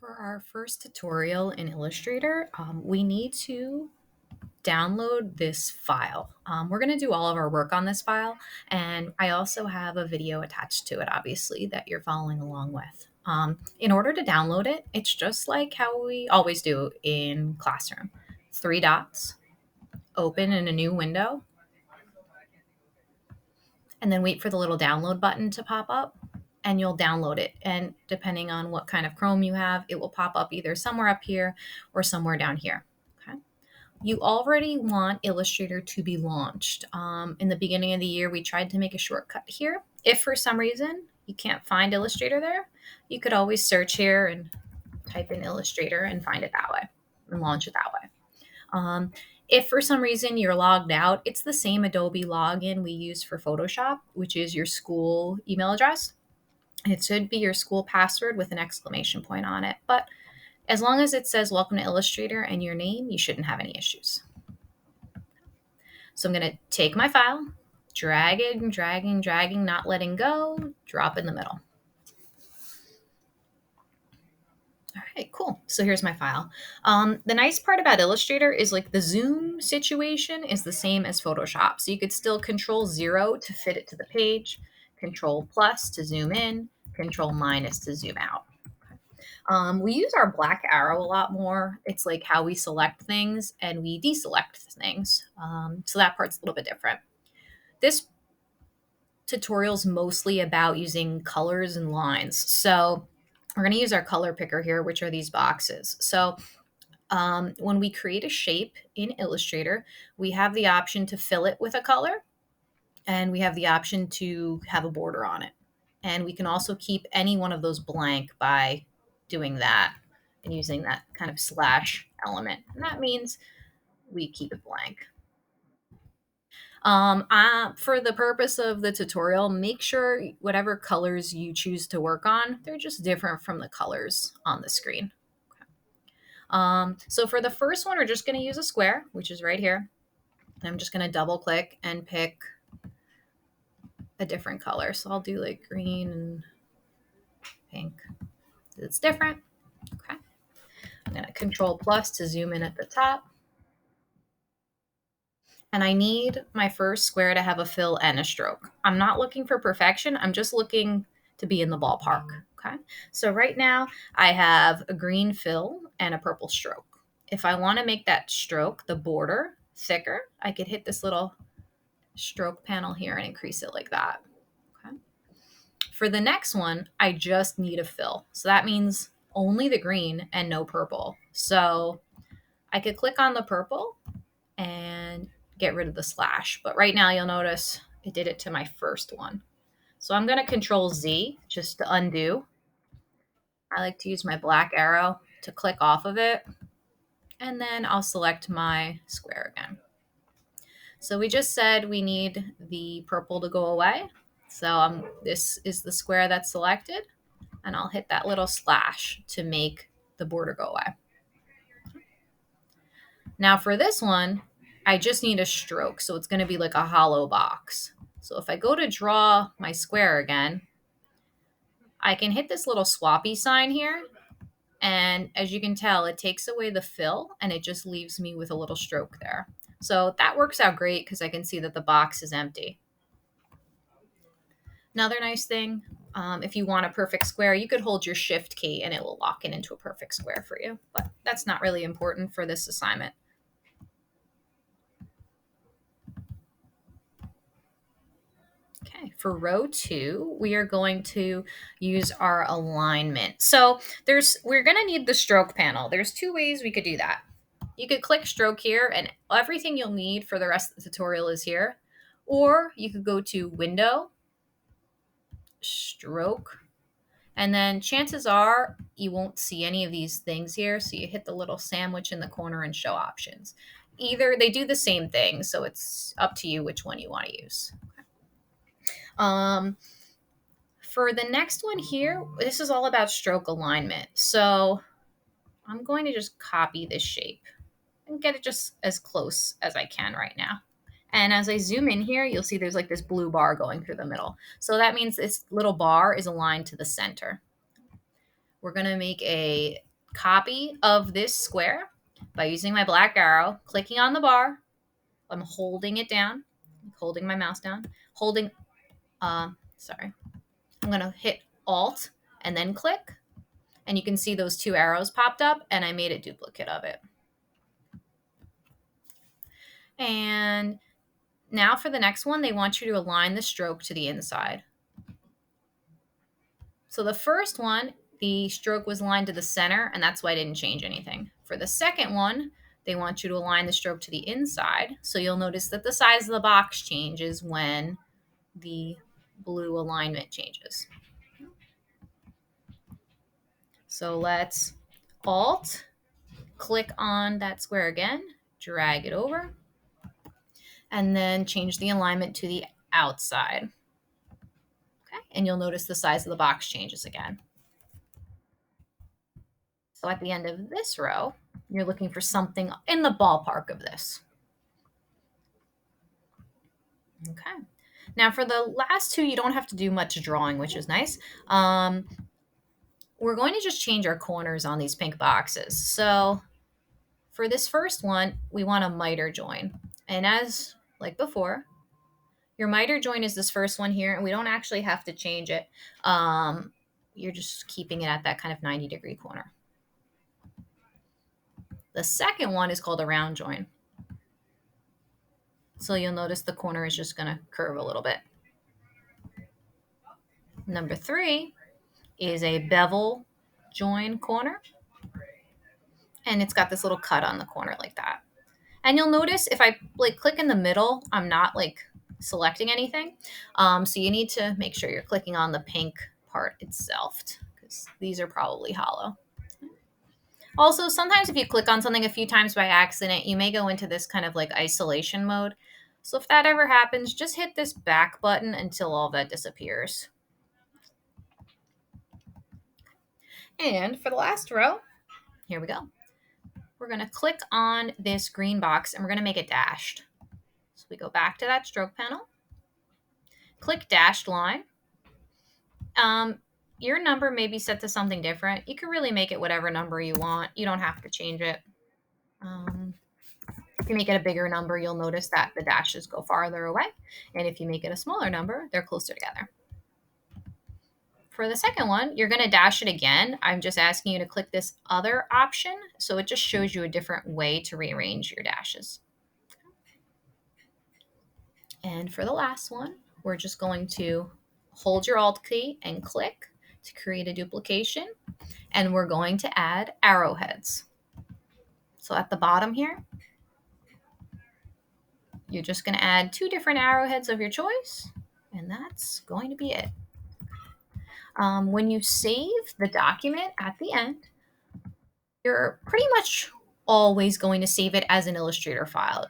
For our first tutorial in Illustrator, we need to download this file. We're going to do all of our work on this file, and I also have a video attached to it, obviously, that you're following along with. In order to download it, it's just like how we always do in Classroom. 3 dots, open in a new window, and then wait for the little download button to pop up, and you'll download it. And depending on what kind of Chrome you have, it will pop up either somewhere up here or somewhere down here. Okay. You already want Illustrator to be launched. In the beginning of the year, we tried to make a shortcut here. If for some reason you can't find Illustrator there, you could always search here and type in Illustrator and find it that way and launch it that way. If for some reason you're logged out, it's the same Adobe login we use for Photoshop, which is your school email address. It should be your school password with an exclamation point on it. But as long as it says welcome to Illustrator and your name, you shouldn't have any issues. So I'm going to take my file, drag it, dragging, not letting go, drop in the middle. All right, cool. So here's my file. The nice part about Illustrator is like the zoom situation is the same as Photoshop. So you could still Control-0 to fit it to the page, Control+ to zoom in, Control- to zoom out. We use our black arrow a lot more. It's like how we select things and we deselect things. So that part's a little bit different. This tutorial is mostly about using colors and lines. So we're going to use our color picker here, which are these boxes. So when we create a shape in Illustrator, we have the option to fill it with a color, and we have the option to have a border on it. And we can also keep any one of those blank by doing that and using that kind of slash element. And that means we keep it blank. For the purpose of the tutorial, make sure whatever colors you choose to work on, they're just different from the colors on the screen. So for the first one, we're just going to use a square, which is right here. And I'm just going to double click and pick a different color. So I'll do like green and pink. It's different. Okay. I'm going to Control+ to zoom in at the top. And I need my first square to have a fill and a stroke. I'm not looking for perfection. I'm just looking to be in the ballpark. Okay. So right now I have a green fill and a purple stroke. If I want to make that stroke, the border, thicker, I could hit this little stroke panel here and increase it like that. Okay. For the next one, I just need a fill. So that means only the green and no purple. So I could click on the purple and get rid of the slash. But right now you'll notice it did it to my first one. So I'm going to Control-Z just to undo. I like to use my black arrow to click off of it. And then I'll select my square again. So we just said we need the purple to go away. So this is the square that's selected. And I'll hit that little slash to make the border go away. Now for this one, I just need a stroke. So it's going to be like a hollow box. So if I go to draw my square again, I can hit this little swappy sign here. And as you can tell, it takes away the fill and it just leaves me with a little stroke there. So that works out great because I can see that the box is empty. Another nice thing, if you want a perfect square, you could hold your Shift key and it will lock it into a perfect square for you. But that's not really important for this assignment. Okay, for row 2, we are going to use our alignment. So we're going to need the stroke panel. There's 2 ways we could do that. You could click stroke here and everything you'll need for the rest of the tutorial is here. Or you could go to Window, Stroke, and then chances are you won't see any of these things here. So you hit the little sandwich in the corner and show options. Either they do the same thing, so it's up to you which one you want to use. For the next one here, this is all about stroke alignment. So I'm going to just copy this shape and get it just as close as I can right now. And as I zoom in here, you'll see there's like this blue bar going through the middle. So that means this little bar is aligned to the center. We're going to make a copy of this square by using my black arrow, clicking on the bar. I'm holding it down, holding my mouse down, holding, sorry. I'm going to hit Alt and then click. And you can see those two arrows popped up, and I made a duplicate of it. And now for the next one, they want you to align the stroke to the inside. So the first one, the stroke was aligned to the center, and that's why I didn't change anything. For the second one, they want you to align the stroke to the inside. So you'll notice that the size of the box changes when the blue alignment changes. So let's Alt, click on that square again, drag it over, and then change the alignment to the outside. Okay, and you'll notice the size of the box changes again. So at the end of this row, you're looking for something in the ballpark of this. Okay. Now for the last two, you don't have to do much drawing, which is nice. We're going to just change our corners on these pink boxes. So for this first one, we want a miter join. And as like before, your miter join is this first one here, and we don't actually have to change it. You're just keeping it at that kind of 90-degree corner. The second one is called a round join. So you'll notice the corner is just going to curve a little bit. Number 3 is a bevel join corner. And it's got this little cut on the corner like that. And you'll notice if I click in the middle, I'm not selecting anything. So you need to make sure you're clicking on the pink part itself, because these are probably hollow. Also, sometimes if you click on something a few times by accident, you may go into this kind of isolation mode. So if that ever happens, just hit this back button until all of that disappears. And for the last row, here we go. We're going to click on this green box and we're going to make it dashed. So we go back to that stroke panel, click dashed line. Your number may be set to something different. You can really make it whatever number you want. You don't have to change it. If you make it a bigger number, you'll notice that the dashes go farther away. And if you make it a smaller number, they're closer together. For the second one, you're going to dash it again. I'm just asking you to click this other option. So it just shows you a different way to rearrange your dashes. And for the last one, we're just going to hold your Alt key and click to create a duplication. And we're going to add arrowheads. So at the bottom here, you're just going to add 2 different arrowheads of your choice. And that's going to be it. When you save the document at the end, you're pretty much always going to save it as an Illustrator file.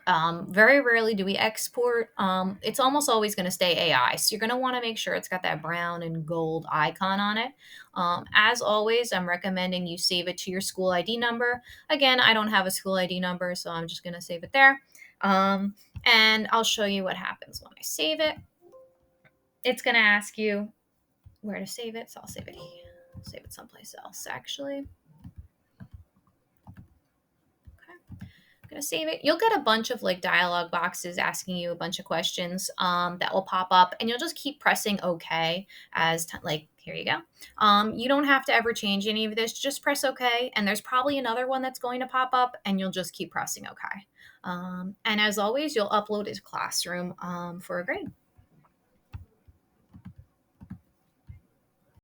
Very rarely do we export. It's almost always going to stay AI. So you're going to want to make sure it's got that brown and gold icon on it. As always, I'm recommending you save it to your school ID number. Again, I don't have a school ID number, so I'm just going to save it there. And I'll show you what happens when I save it. It's going to ask you where to save it. So I'll save it here. Save it someplace else, actually. Gonna save it. You'll get a bunch of dialog boxes asking you a bunch of questions that will pop up, and you'll just keep pressing OK as here you go. You don't have to ever change any of this. Just press OK, and there's probably another one that's going to pop up, and you'll just keep pressing OK. And as always, you'll upload it to Classroom for a grade.